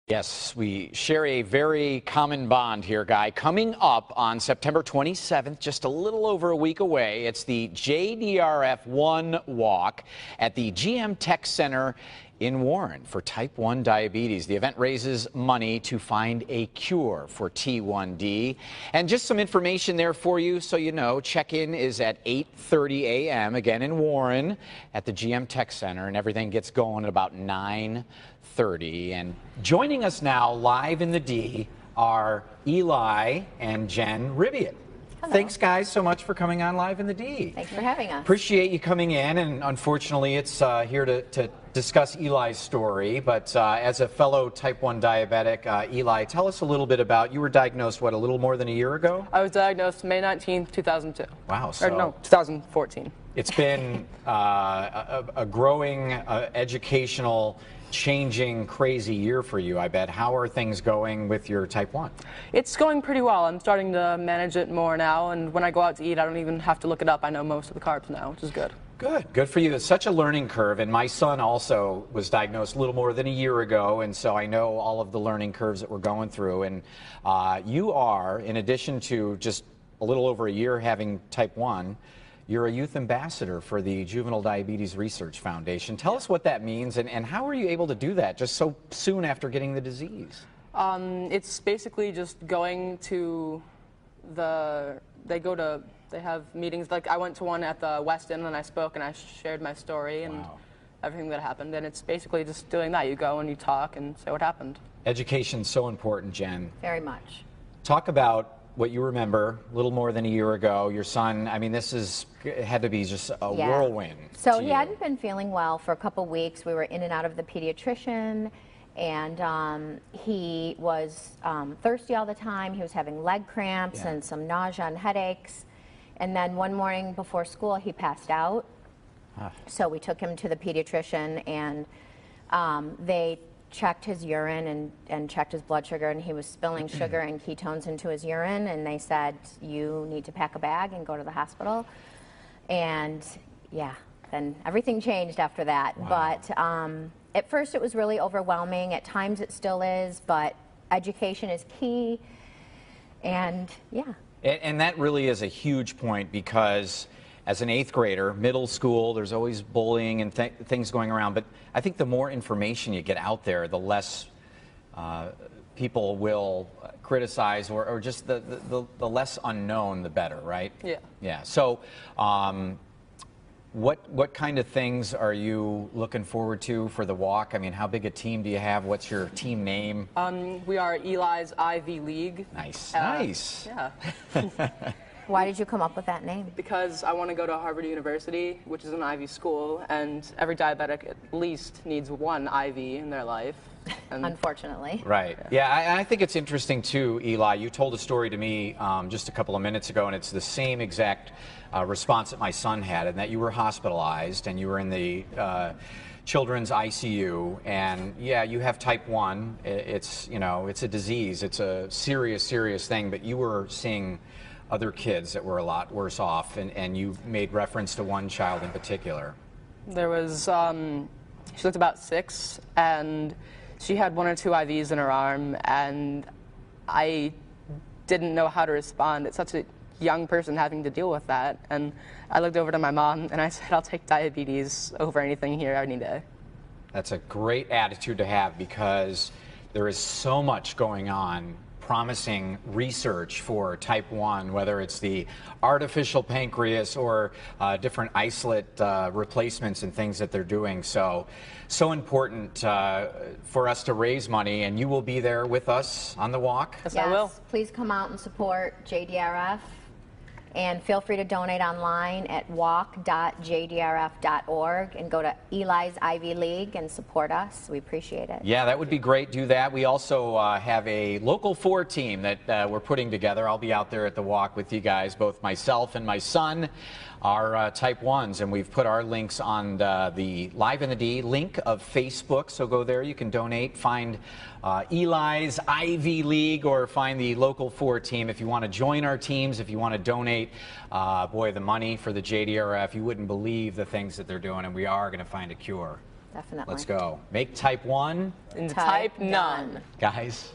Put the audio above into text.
Yes, we share a very common bond here, Guy. Coming up on September 27th, just a little over a week away, it's the JDRF 1 walk at the GM Tech Center in Warren for type 1 diabetes. The event raises money to find a cure for T1D. And just some information there for you so you know, check-in is at 8:30 a.m. again in Warren at the GM Tech Center, and everything gets going at about 9:30. And joining us now live in the D are Eli and Jen Ribiat. Hello. Thanks, guys, so much for coming on Live in the D. Thanks for having us. Appreciate you coming in, and unfortunately it's here to discuss Eli's story, but as a fellow type 1 diabetic, Eli, tell us a little bit about, you were diagnosed, what, a little more than a year ago? I was diagnosed May 19th, 2002. Wow. So or no, 2014. It's been a growing, educational, changing, crazy year for you, I bet. How are things going with your type 1? It's going pretty well. I'm starting to manage it more now, and when I go out to eat, I don't even have to look it up. I know most of the carbs now, which is good. Good for you. It's such a learning curve, and my son also was diagnosed a little more than a year ago, and so I know all of the learning curves that we're going through. And you are, in addition to just a little over a year having type 1, you're a youth ambassador for the Juvenile Diabetes Research Foundation. Tell us what that means, and how are you able to do that just so soon after getting the disease? It's basically just going to they have meetings. Like I went to one at the West End and I spoke and I shared my story and everything that happened. And it's basically just doing that. You go and you talk and say what happened. Education's so important, Jen. Very much. Talk about what you remember a little more than a year ago. Your son, I mean, it had to be just a whirlwind. So he hadn't been feeling well for a couple weeks. We were in and out of the pediatrician, and he was thirsty all the time. He was having leg cramps and some nausea and headaches. And then one morning before school, he passed out. So we took him to the pediatrician, and they checked his urine and checked his blood sugar, and he was spilling sugar and ketones into his urine, and they said, you need to pack a bag and go to the hospital. And yeah, then everything changed after that. But at first it was really overwhelming. At times it still is, but education is key. And yeah. And that really is a huge point, because as an 8th grader, middle school, there's always bullying and things going around. But I think the more information you get out there, the less people will criticize, or just the less unknown, the better, right? Yeah. Yeah. So what kind of things are you looking forward to for the walk? I mean, how big a team do you have? What's your team name? We are Eli's IV League. Nice. Nice. Yeah. Why did you come up with that name? Because I want to go to Harvard University, which is an Ivy school, and every diabetic at least needs one IV in their life. And unfortunately. Right. Yeah, I think it's interesting too, Eli. You told a story to me just a couple of minutes ago, and it's the same exact response that my son had, and that you were hospitalized and you were in the children's ICU, and yeah, you have type 1. It's, you know, it's a disease. It's a serious thing, but you were seeing other kids that were a lot worse off, and you made reference to one child in particular. There was, she looked about 6, and she had 1 or 2 IVs in her arm, and I didn't know how to respond. It's such a young person having to deal with that, and I looked over to my mom and I said, I'll take diabetes over anything here any day. That's a great attitude to have, because there is so much going on, promising research for type 1, whether it's the artificial pancreas or different isolate replacements and things that they're doing. So important for us to raise money, and you will be there with us on the walk? Yes, I will. Please come out and support JDRF. And feel free to donate online at walk.jdrf.org and go to Eli's Ivy League and support us. We appreciate it. Yeah, that would be great. Do that. We also have a Local 4 team that we're putting together. I'll be out there at the walk with you guys. Both myself and my son are type 1s, and we've put our links on the Live in the D link of Facebook. So go there. You can donate. Find Eli's Ivy League, or find the Local 4 team if you want to join our teams, if you want to donate. Boy, the money for the JDRF, you wouldn't believe the things that they're doing, and we are going to find a cure. Definitely. Let's go. Make type 1 and type none. Guys.